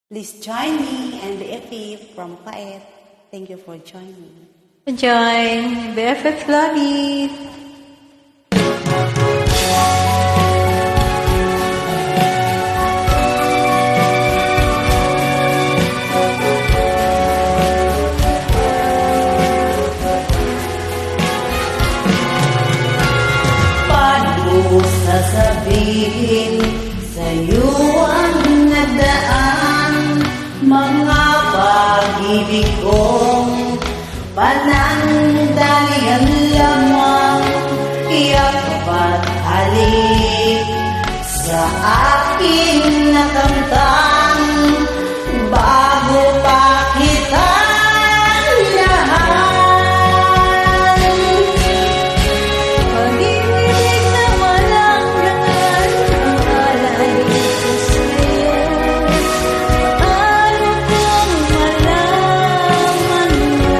Please join me and the FF from Paet. Thank you for joining. Join BFF Lobby. Paano sasabihin sa'yo ang nagdaan, mga pag-ibig kong panandalian lamang, iyak at halik sa akin nakamtan bago pa kita lahat. Pag-ibig na walang gangan, ang alay ko sa'yo. Paano kung malaman mo?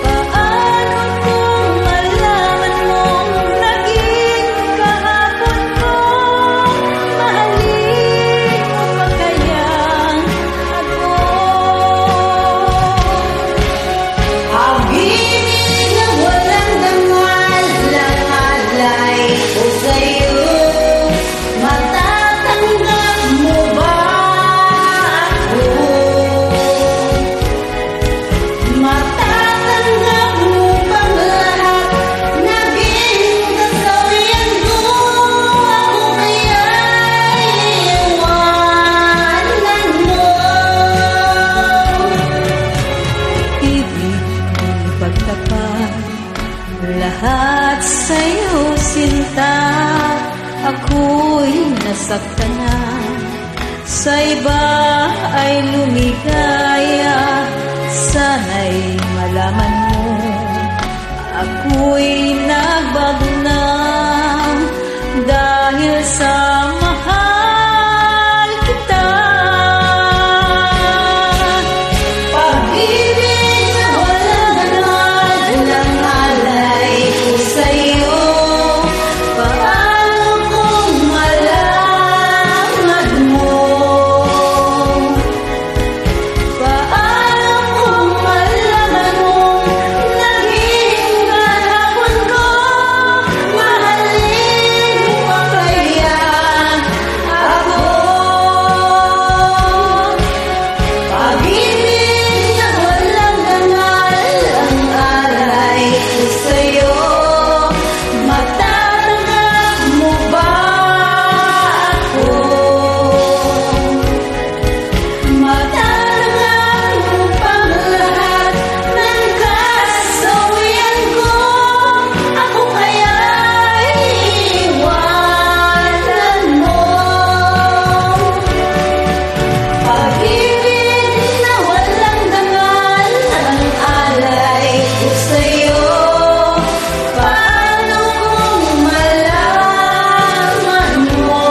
Paano kung malaman mong naging kahapon ko? Mahalin mo pa kayang ako? Pag-ibig na walang dangal, lang alay ko sa'yo. Matatanggap mo ba ako? Matatanggap mo bang lahat naging kasawian ko? Ako kaya'y iwanan mo. Ibig kong ipagtapat lahat sa'yo, sinta. Ako'y nasaktan na, sa iba ay lumigaya. Sana'y malaman mo, ako'y nagbago na dahil sa mahal kita. Pag-ibig na walang ganun, lang alay ko sa'yo. Paano kung malaman mo? Paano kung malaman mo naging kahapon ko? Mahalin mo pa kaya ako? Pag-ibig na walang dangal, ang alay ko sa'yo. Matatanggap mo ba ako? Matatanggap mo bang lahat ng kasawian ko? Ako kaya'y iwanan mo. Pag-ibig na walang dangal, ang alay ko sa'yo. Paano kung malaman mo?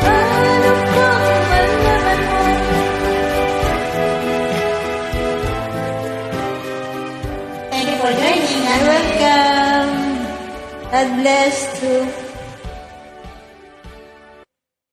Paano kung malaman mo? Thank you for joining. You're welcome. God bless you.